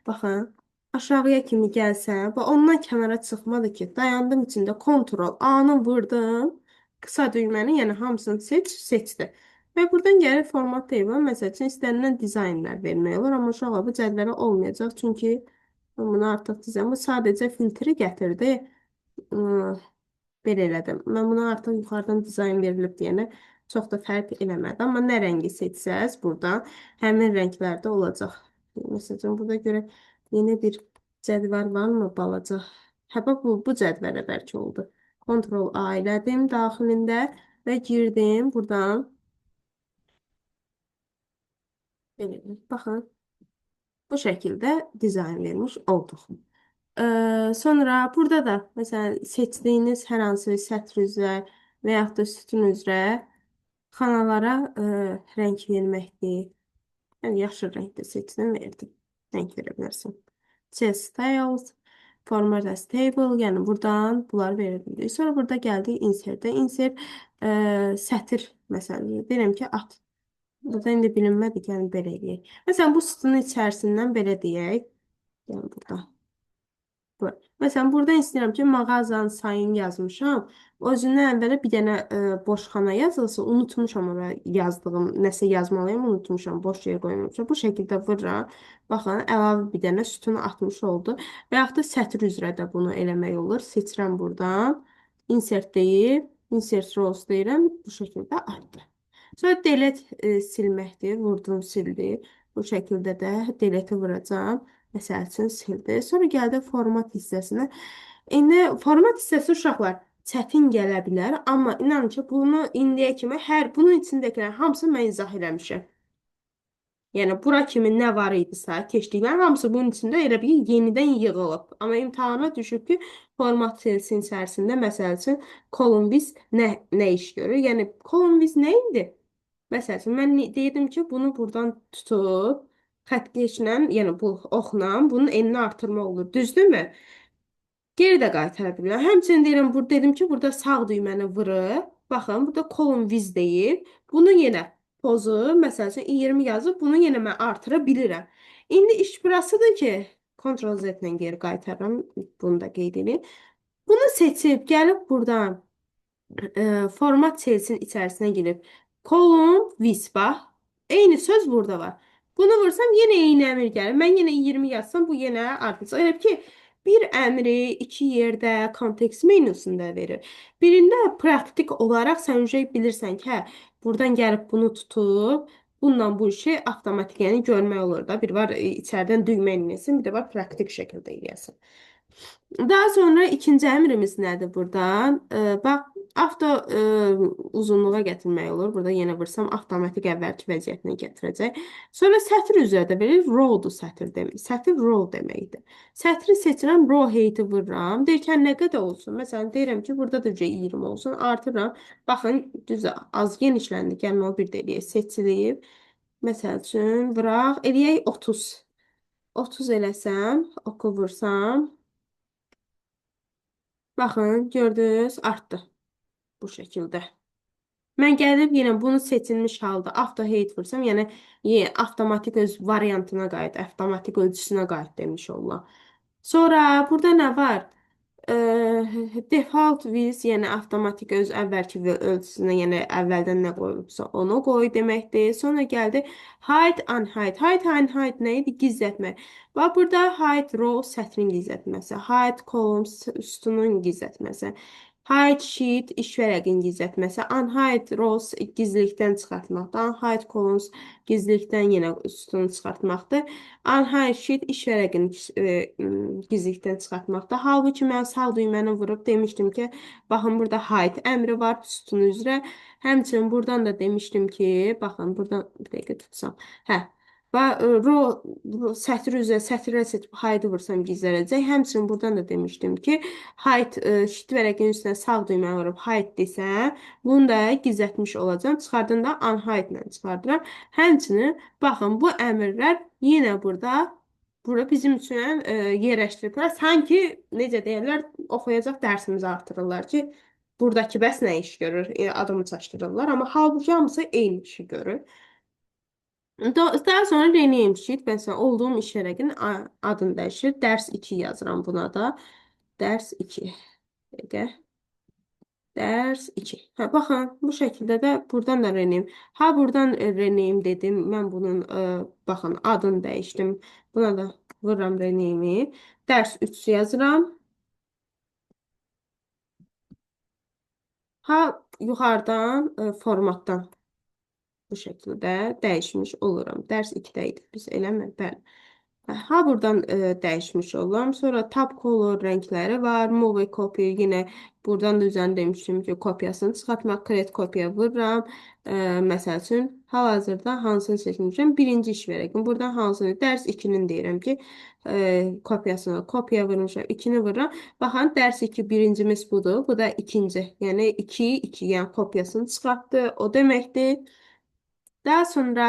Baxın, aşağıya kimi gəlsən, və ondan kənara çıxmadı ki, dayandım içində Ctrl A-nı vurdum, qısa düyməni, yəni hamısını seçdi. Və buradan gəlir format table. Məsəl üçün, istənilən dizaynlar vermək olur. Amma uşaqlar bu cədvələ olmayacaq. Çünki mən bunu artıq dizəm. Bu sadəcə filtri gətirdi. Iı, Belə elədim. Mən buna artıq yuxarıdan dizayn verilib deyənə çox da fərq eləmədi. Amma nə rəngi seçsəz buradan həmin rənglərdə olacaq. Məsələn, burada görə yeni bir cədvəl varmı balaca? Hə, bax bu cədvələ bəlkə oldu. Ctrl A elədim daxilində və girdim buradan. Belə, baxın, bu şəkildə dizayn vermiş olduq. Sonra burada da, məsələn, seçdiyiniz hər hansı sətr üzrə və yaxud da sütun üzrə xanalara rəng verməkdir. Yəni, yaşıl rəngdə seçdim, verdim. Rəng verə bilərsən. Chess Styles, Format as Table, yəni buradan bunları verə bilirik. Sonra burada gəldik Insert-ə. Insert sətir, məsələn, deyirəm ki, at. Burada indi bilinmədi ki, yəni belə eləyək. Məsələn, bu sütunun içərisindən belə deyək. Yəni burada. Məsələn, burada istəyirəm ki, mağazanın sayını yazmışam. Özündən əvvələ bir dənə boş xana yazılsa, unutmuşam ora yazdığım, nəsə yazmalıyam, unutmuşam, boş yer qoymuşam. Bu şəkildə vururam. Baxın, əlavə bir dənə sütunu atmış oldu. Və yaxud da sətr üzrə də bunu eləmək olur. Seçirəm buradan. Insert deyib, Insert Rows deyirəm. Bu şəkildə artdı. Sonra delete silməkdir. Vurdum, sildi. Bu şəkildə də delete vuracam. Məsəl üçün sildi. Sonra gəldi format hissəsinə. İndi format hissəsi uşaqlar çətin gələ bilər, amma inanın ki, bunu indiyə kimi bunun içindəkilər hamısını mən izah eləmişəm. Yəni bura kimi nə var idisə, keçdiklərin hamısı bunun içində elə bil yenidən yığılıb. Amma imtahana düşüb ki, format selsin içərisində məsəl üçün column with nə iş görür? Yəni column with nə idi? Məsəl üçün mən deyirdim ki, bunu buradan tutub xəttkeşlə, yəni bu oxla bunun enini artırma olur. Düzdürmü? Geri də qaytara bilərəm. Həmçinin deyirəm, burada dedim ki, burada sağ düyməni vırıb, baxın, burada column viz deyib. Bunu yenə pozu, məsəl üçün 20 yazıb, bunu yenə mən artıra bilirəm. İndi iş burasıdır ki, Ctrl Z ilə geri qaytarıram, bunu da qeyd edeyim. Bunu seçib, gəlib buradan format cellsin içərisinə girib column with bax. Eyni söz burada var. Bunu vursam yenə eyni əmr gəlir. Mən yenə 20 yazsam bu yenə artacaq. Elə ki bir əmri iki yerdə kontekst menusunda verir. Birində praktik olaraq sən uje bilirsən ki, hə, buradan gəlib bunu tutub bununla bu işi avtomatik yəni görmək olur da. Bir var içəriden düymə eləyəsən, bir də var praktik şəkildə eləyəsən. Daha sonra ikinci əmrimiz nədir buradan? Bax, avto uzunluğa gətirmək olur. Burada yenə vursam avtomatik əvvəlki vəziyyətinə gətirəcək. Sonra sətr üzrə verir. Row-dur sətr demək. Sətr row deməkdir. Sətri seçirəm, row heyti vururam. Deyirkən nə qədər olsun? Məsələn, deyirəm ki, burada da 20 olsun. Artırıram. Baxın, düz az genişləndi. Gəlin o bir də eləyək. Seçilib. Məsəl üçün, vuraq. Eləyək 30. 30 eləsəm, oku vursam. Baxın, gördünüz, artdı bu şəkildə. Mən gəlib yenə bunu seçilmiş halda avto hate vursam, yəni avtomatik öz variantına qayıt, avtomatik ölçüsünə qayıt demiş olurlar. Sonra burada nə var? Default with, yəni avtomatik öz əvvəlki ölçüsünə, yəni əvvəldən nə qoyulubsa onu qoy deməkdir. Sonra gəldi hide, unhide. Hide, unhide nə idi? Gizlətmək. Və burada hide row sətrin gizlətməsi, hide column sütunun gizlətməsi. Hide sheet iş vərəqin gizlətməsi, unhide rows gizlilikdən çıxartmaqdır, unhide columns gizlilikdən yenə sütunu çıxartmaqdır, unhide sheet iş vərəqini gizlilikdən çıxartmaqdır. Halbuki mən sağ düyməni vurub demişdim ki, baxın burada hide əmri var sütun üzrə. Həmçinin buradan da demişdim ki, baxın buradan bir dəqiqə tutsam. Hə, və sətr üzrə sətrə seçib hide vursam gizlənəcək. Həmçinin buradan da demişdim ki, hide şit vərəqin üstünə sağ düyməni vurub hide desəm, bunu da gizlətmiş olacağam. Çıxardığımda unhide ilə çıxardıram. Həmçinin baxın bu əmrlər yenə burada bizim üçün yerləşdiriblər. Sanki necə deyirlər, oxuyacaq dərsimizi artırırlar ki, buradakı bəs nə iş görür, adımı çaşdırırlar. Amma halbuki hamısı eyni işi görür. Daha sonra rename sheet, məsələn, olduğum iş vərəqinin adını dəyişir. Dərs 2 yazıram buna da. Dərs 2. Dəqiqə. Dərs 2. Hə, baxın, bu şəkildə də buradan da rename. Ha, buradan rename dedim. Mən bunun, baxın, adını dəyişdim. Buna da vururam rename'i. Dərs 3 yazıram. Ha, yuxarıdan formatdan bu şəkildə dəyişmiş oluram. Dərs 2-də idi biz, eləmi? Bəli. Ha, buradan dəyişmiş oluram. Sonra tab color rəngləri var. Move copy yenə buradan da üzərində demişdim ki, kopyasını çıxartmaq. Create kopya vururam. Məsəl üçün, hal-hazırda hansını seçmişəm? Birinci iş vərəqim. Buradan hansını? Dərs 2-nin deyirəm ki, kopyasını, kopya vurmuşam. 2-ni vururam. Baxın, dərs 2 birincimiz budur. Bu da ikinci. Yəni 2, 2, yəni kopyasını çıxartdı. O deməkdir. Daha sonra,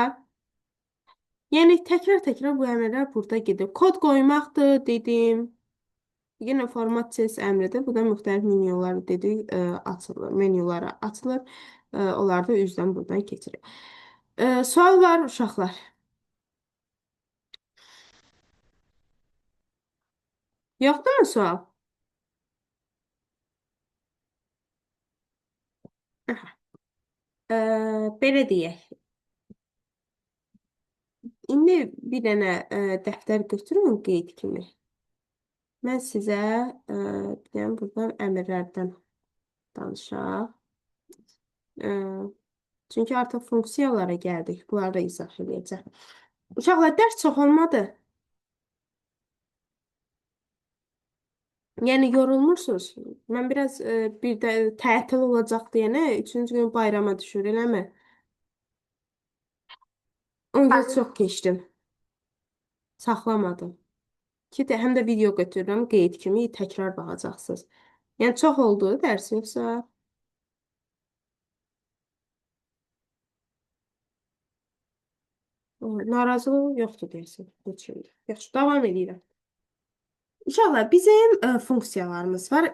yəni təkrar-təkrar bu əmrlər burada gedir. Kod qoymaqdır dedim. Yenə format ses əmridir. Bu da müxtəlif menyular dedik, açılır. Menyulara açılır. Onlar da üzdən buradan keçirir. Sual var uşaqlar. Yoxdurmu sual? Aha. Belə deyək. İndi bir dənə dəftər götürün qeyd kimi. Mən sizə deyəm, buradan əmrlərdən danışaq. Çünki artıq funksiyalara gəldik. Bunları da izah edəcəm. Uşaqlar, dərs çox olmadı. Yəni yorulmursunuz. Mən biraz bir də tətil olacaq deyənə 3-cü gün bayrama düşür, eləmi? Ona görə Ben çox keçdim. Saxlamadım. Ki də həm də video götürürəm qeyd kimi təkrar baxacaqsınız. Yəni çox oldu dərs yoxsa narazılıq yoxdur deyəsən. Heç kimdə. Yaxşı, davam edirəm. Uşaqlar, bizim funksiyalarımız var.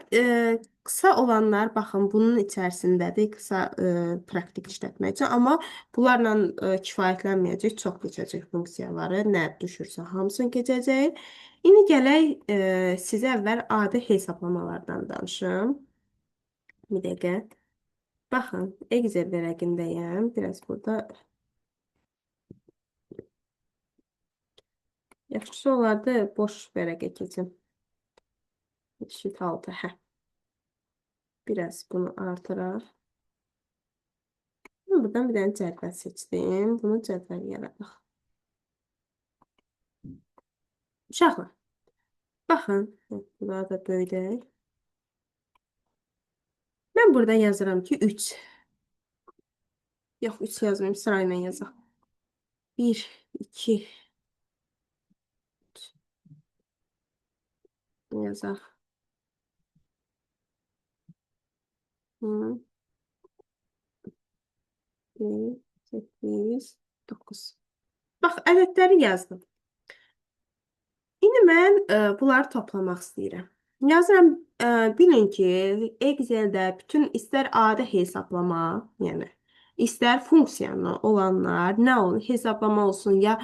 Qısa olanlar, baxın, bunun içərisindədir, qısa praktik işlətmək üçün. Amma bunlarla kifayətlənməyəcək, çox keçəcək funksiyaları. Nə düşürsə, hamısını keçəcək. İndi gələk, sizə əvvəl adi hesablamalardan danışım. Bir dəqiqə. Baxın, Excel vərəqindəyəm. Biraz burada yaxşısı olardı, boş vərəqə keçim. Sheet 6, hə. Biraz bunu artıraq. Buradan bir dənə cədvəl seçdim. Bunu cədvəl yaradaq. Uşaqlar, baxın. Bunları da böyüdək. Mən burada yazıram ki, 3. Yox, 3 yazmayayım, sırayla yazaq. 1, 2, yazaq. 1, 8, 9. Bax, ədədləri yazdım. İndi mən bunları toplamaq istəyirəm. Yazıram, bilin ki, Excel-də bütün istər adi hesablama, yəni istər funksiyanı olanlar, nə olur, hesablama olsun, ya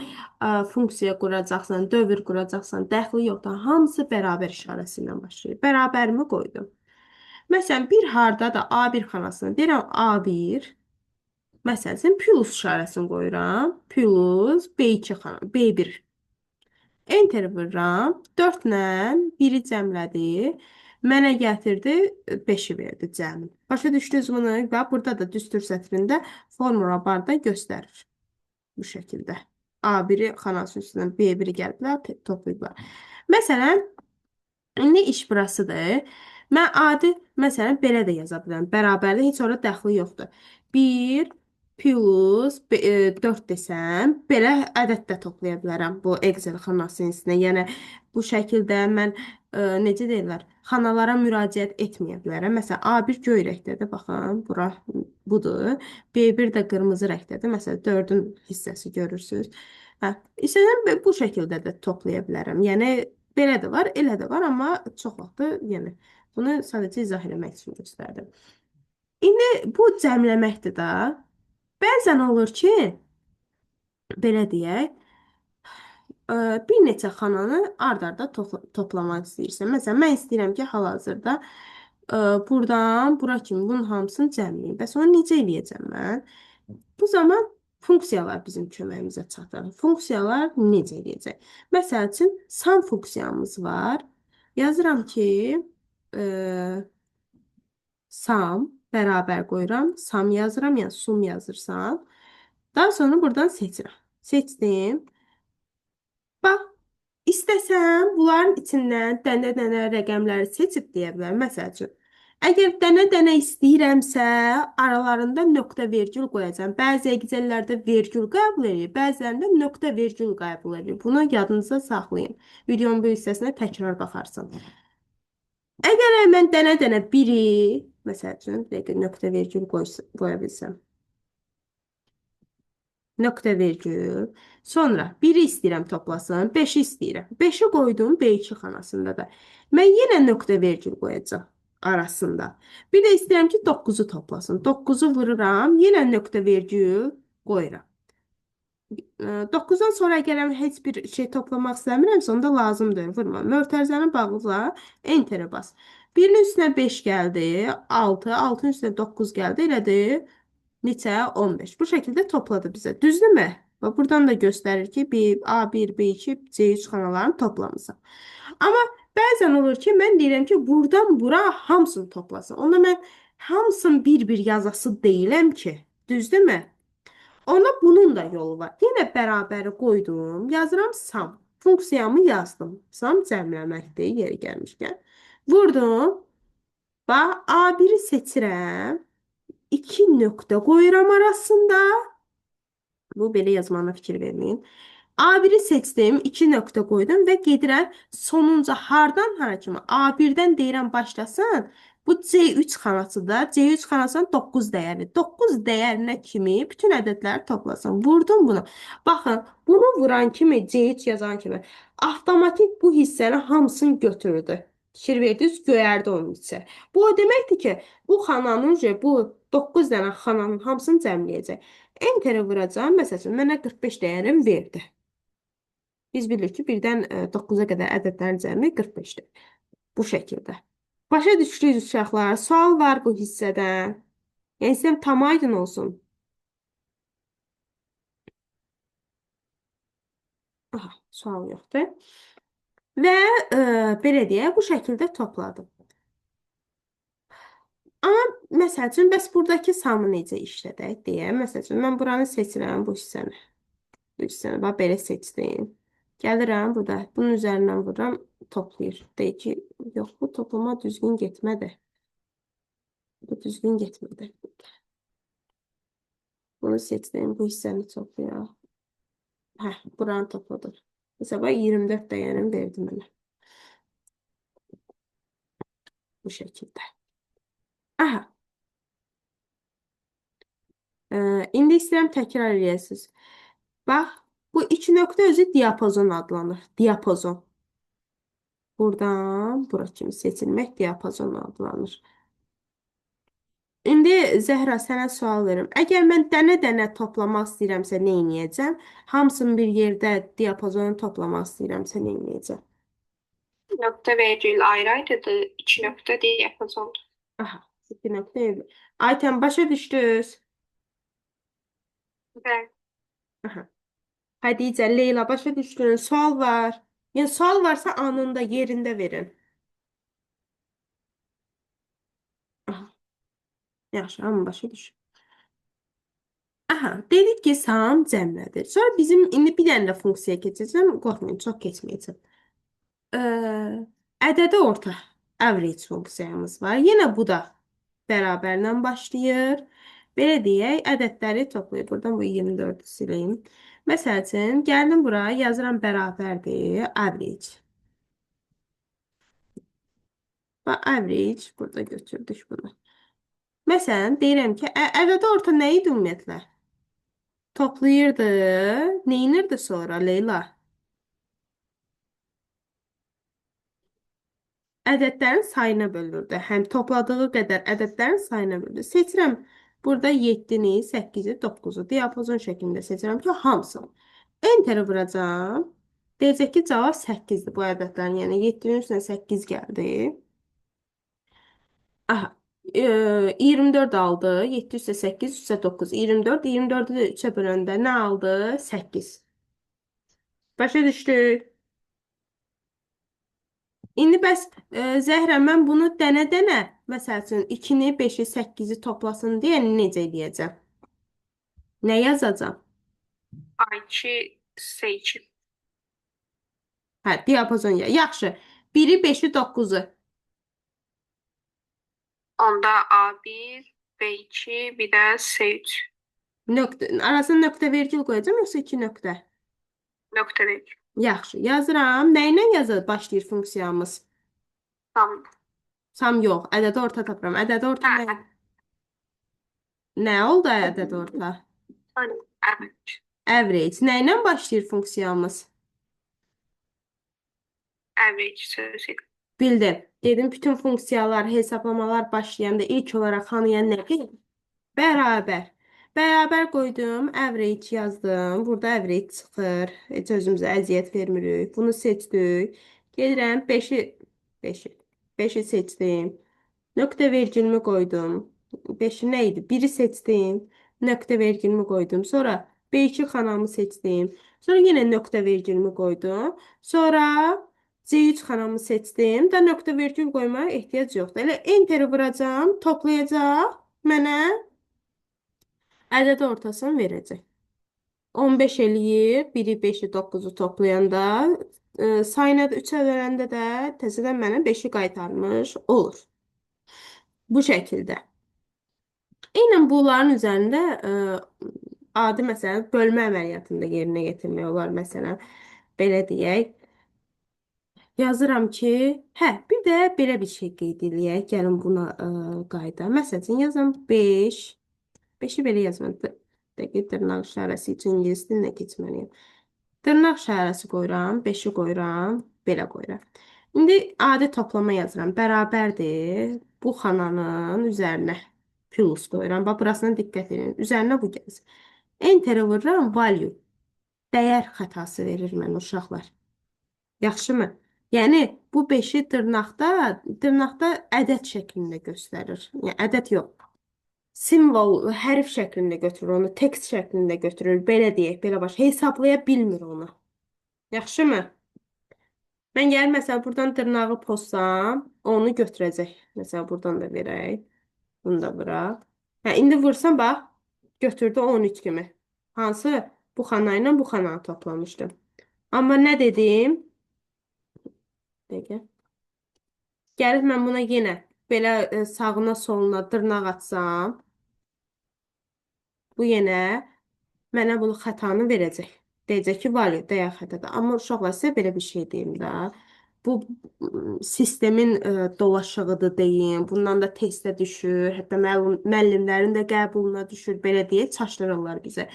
funksiya quracaqsan, dövr quracaqsan, dəxli yoxdur, hamısı bərabər işarəsi ilə başlayır. Bərabərimi qoydum. Məsələn, bir harda da A1 xanasına deyirəm A1, məsələn, plus işarəsini qoyuram, plus B2 xana, B1. Enter vururam. 4 ilə 1-i cəmlədi. Mənə gətirdi, 5-i verdi cəmi. Başa düşdünüz bunu? Və burada da düstur sətrində formula barda göstərir. Bu şəkildə. A1-i xanasının üstündən B1-i gəliblər, toplayıblar. Məsələn, indi iş burasıdır. Mən adi, məsələn, belə də yaza bilərəm. Bərabərlik heç orada dəxli yoxdur. 1 plus 4 desəm, belə ədəd də toplaya bilərəm bu Excel xanasının üstünə. Yəni, bu şəkildə mən, necə deyirlər, xanalara müraciət etməyə bilərəm. Məsələn, A1 göy rəngdədir, baxın, bura budur. B1 də qırmızı rəngdədir. Məsələn, 4-ün hissəsi görürsünüz. Hə, istəyirəm bu şəkildə də toplaya bilərəm. Yəni, belə də var, elə də var, amma çox vaxtı, yəni, bunu sadəcə izah eləmək üçün göstərdim. İndi bu cəmləməkdir də. Bəzən olur ki, belə deyək, bir neçə xananı ard-arda toplamaq istəyirsən. Məsələn, mən istəyirəm ki, hal-hazırda buradan bura kimi bunun hamısını cəmləyim. Bəs onu necə eləyəcəm mən? Bu zaman funksiyalar bizim köməyimizə çatır. Funksiyalar necə eləyəcək? Məsəl üçün, sum funksiyamız var. Yazıram ki, sum bərabər qoyuram. Sum yazıram, yəni sum yazırsam. Daha sonra buradan seçirəm. Seçdim. Bax, istəsəm bunların içindən dənə-dənə rəqəmləri seçib deyə bilərəm. Məsəl üçün, əgər dənə-dənə istəyirəmsə, aralarında nöqtə vergül qoyacağam. Bəzi Excel-lərdə vergül qəbul edir, bəzilərində nöqtə vergül qəbul edir. Bunu yadınızda saxlayın. Videonun bu hissəsinə təkrar baxarsın. Əgər mən dənə-dənə biri, məsəl üçün, nöqtə vergül qoya bilsəm. Nöqtə vergül. Sonra 1-i istəyirəm toplasın, 5-i istəyirəm. 5-i qoydum B2 xanasında da. Mən yenə nöqtə vergül qoyacağam arasında. Bir də istəyirəm ki, 9-u toplasın. 9-u vururam, yenə nöqtə vergül qoyuram. 9-dan sonra əgər heç bir şey toplamaq istəmirəmsə, onda lazımdır. Vurma. Mötərizəni bağla, enterə bas. 1-in üstünə 5 gəldi, 6, 6-ın üstünə 9 gəldi, elədir. Neçə? 15. Bu şəkildə topladı bizə. Düzdürmü? Və buradan da göstərir ki, A1, B2, C3 xanalarını toplamısan. Amma bəzən olur ki, mən deyirəm ki, buradan bura hamısını toplasın. Onda mən hamısını bir-bir yazası deyiləm ki, düzdürmü? Ona bunun da yolu var. Yenə bərabəri qoydum. Yazıram sum. Funksiyamı yazdım. Sum cəmləməkdir, yeri gəlmişkən. Vurdum. Bax, A1-i seçirəm. 2 nöqtə qoyuram arasında. Bu belə yazmağına fikir verməyin. A1-i seçdim, 2 nöqtə qoydum və gedirəm sonunca hardan hara kimi A1-dən deyirəm başlasın. Bu C3 xanasıdır. C3 xanasının 9 dəyəri. 9 dəyərinə kimi bütün ədədləri toplasın. Vurdum bunu. Baxın, bunu vuran kimi C3 yazan kimi avtomatik bu hissənin hamısını götürdü. Fikir verdiniz, göyərdi onun içi. Bu o deməkdir ki, bu xananın bu 9 dənə xananın hamısını cəmləyəcək. Enter'e vuracağım. Məsəl üçün, mənə 45 dəyərim verdi. Biz bilirik ki, 1-dən 9-a qədər ədədlərin cəmi 45-dir. Bu şəkildə. Başa düşdünüz uşaqlar. Sual var bu hissədən. Yəni, sizə tam aydın olsun. Aha, sual yoxdur. Və belə deyə, bu şəkildə topladım. Amma, məsəl üçün, bəs buradakı samı necə işlədək deyə. Məsəl üçün, mən buranı seçirəm, bu hissəni. Bu hissəni, bax, belə seçdim. Gəlirəm burada, bunun üzərindən vururam, toplayır. Deyir ki, yox, bu toplama düzgün getmədi. Bu düzgün getmədi. Bunu seçdim, bu hissəni toplayaq. Hə, buranı topladım. Mesela 24 dəyərini verdi mənə. Bu şəkildə. Aha. İndi istəyirəm təkrar eləyəsiniz. Bax, bu iki nöqtə özü diapazon adlanır. Diapazon. Buradan bura kimi seçilmək diapazon adlanır. İndi Zəhra sənə sual verim. Əgər mən dənə-dənə toplamaq istəyirəmsə nə edəcəm? Hamısını bir yerdə diapazonu toplamaq istəyirəmsə nə edəcəm? Nokta virgül ayrı ayrıdır. İki nokta diye yapazon. Aha, iki nöqtə. Ayten başa düşdünüz? Evet. Aha. Hədicə, Leyla başa düşdünüz? Sual var. Yəni sual varsa anında, yerində verin. Aha. Yaxşı, amma başa düşün. Aha, dedik ki, salam cəmlədir. Sonra bizim indi bir dənə də funksiyaya keçəcəm. Qorxmayın, çox keçməyəcəm. Ədədi orta, average funksiyamız var. Yenə bu da bərabərlə başlayır. Belə deyək, ədədləri toplayır. Buradan bu 24-ü sileyim. Məsəl üçün, gəldim bura, yazıram bərabərdir, average. Və average, burada götürdük bunu. Məsələn, deyirəm ki, ədədi orta nə idi ümumiyyətlə? Toplayırdı. Neyinirdi sonra Leyla? Ədədlərin sayına bölürdü. Həm topladığı qədər ədədlərin sayına bölürdü. Seçirəm. Burada 7-ni, 8-i, 9-u diapazon şəklində seçirəm ki, hamısını. Enter'ı vuracağım. Deyəcək ki, cavab 8-dir bu ədədlərin. Yəni 7-nin üstünə 8 gəldi. Aha. 24 aldı. 7 üstə 8, üstə 9. 24. 24-ü də 3-ə böləndə nə aldı? 8. Başa düşdük. İndi bəs Zəhra, mən bunu dənə-dənə, məsəl üçün 2-ni, 5-i, 8-i toplasın deyə necə edəcəm? Nə yazacağam? A2 S2. Hə, diapazon ya. Yaxşı. 1-i, 5-i, 9-u. Onda A1, B2, bir de S3. Nöqtə, arasına nöqtə vergül qoyacağam, yoxsa 2 nöqtə? Nokta virgül. Yaxşı, yazıram. Nə ilə başlayır funksiyamız? Tamam. Sam yox, ədədi orta tapıram. Ədədi orta nə? Ha, Nə oldu ədədi orta? hani, evet. Average. Nə ilə başlayır funksiyamız? Average sözü. Bildim. Dedim bütün funksiyalar, hesablamalar başlayanda ilk olaraq hanıya nə gedir? Bərabər. Bərabər qoydum, average yazdım. Burada average çıxır. Heç özümüzə əziyyət vermirik. Bunu seçdik. Gedirəm 5-i 5-i 5-i seçdim. Nöqtə vergülümü qoydum. 5-i nə idi? 1-i seçdim. Nöqtə vergülümü qoydum. Sonra B2 xanamı seçdim. Sonra yenə nöqtə vergülümü qoydum. Sonra C3 xanamı seçdim. Da nöqtə vergül qoymaya ehtiyac yoxdur. Elə enteri vuracağam, toplayacaq mənə ədəd ortasını verəcək. 15 eləyir. 1-i, 5-i, 9-u toplayanda sayına da 3-ə verəndə də təzədən mənə 5-i qaytarmış olur. Bu şəkildə. Eynən bunların üzərində adi məsələn bölmə əməliyyatında yerinə yetirmək olar məsələn. Belə deyək. Yazıram ki, hə, bir də belə bir şey qeyd eləyək. Gəlin buna qayıdaq. Məsəl üçün yazıram 5. 5-i belə yazmadım. Dəqiq dırnaq işarəsi üçün ingilis dilinə keçməliyəm. Dırnaq işarəsi qoyuram, 5-i qoyuram, belə qoyuram. İndi adi toplama yazıram. Bərabərdir bu xananın üzərinə plus qoyuram. Bax, burasına diqqət edin. Üzərinə bu gəlsin. Enter vururam, value. Dəyər xətası verir mənə uşaqlar. Yaxşımı? Yəni bu 5-i dırnaqda ədəd şəklində göstərir. Yəni ədəd yox. Simvol, hərf şəklində götürür onu, tekst şəklində götürür. Belə deyək, belə baş. Hesablaya bilmir onu. Yaxşımı? Mən gəlir məsələn buradan dırnağı pozsam, onu götürəcək. Məsələn buradan da verək. Bunu da bura. Hə, indi vursam bax, götürdü 13 kimi. Hansı bu xana ilə bu xananı toplamışdım. Amma nə dedim? Dəqiqə. Gəlib mən buna yenə belə sağına soluna dırnaq atsam, bu yenə mənə bunu xətanı verəcək. Deyəcək ki, value dəyər xətadır. Amma uşaqlar sizə belə bir şey deyim də. Bu sistemin dolaşığıdır deyim. Bundan da testə düşür. Hətta müəllimlərin də qəbuluna düşür. Belə deyə çaşdırırlar bizə.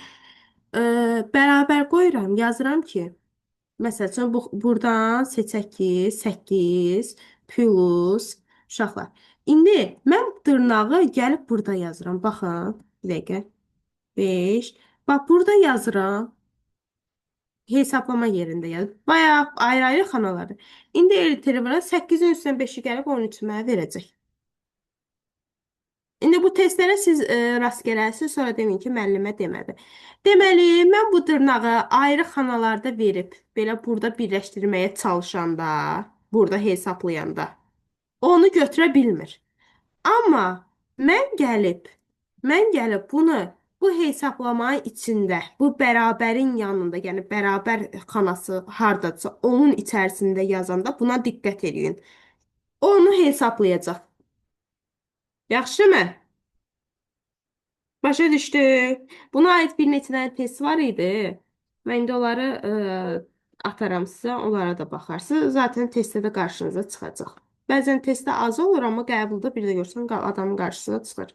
Bərabər qoyuram, yazıram ki, məsəl üçün buradan seçək ki, 8 plus uşaqlar. İndi mən dırnağı gəlib burada yazıram. Baxın, bir dəqiqə. 5. Bax, burada yazıram. Hesablama yerində yaz. Bayaq ayrı-ayrı xanaları. İndi elitiri 8-in üstünə 5-i gəlib 13 mənə verəcək. İndi bu testlərə siz rast gələrsiniz, sonra deyin ki, müəllimə demədi. Deməli, mən bu dırnağı ayrı xanalarda verib, belə burada birləşdirməyə çalışanda, burada hesablayanda, onu götürə bilmir. Amma mən gəlib bunu bu hesablamanın içində, bu bərabərin yanında, yəni bərabər xanası hardadsa, onun içərisində yazanda buna diqqət edin. Onu hesablayacaq. Yaxşımı? Başa düşdü. Buna aid bir neçə dənə test var idi. Mən indi onları ataram sizə, onlara da baxarsınız. Zaten testdə də qarşınıza çıxacaq. Bəzən testdə az olur, amma qəbulda bir də görsən adamın qarşısına çıxır.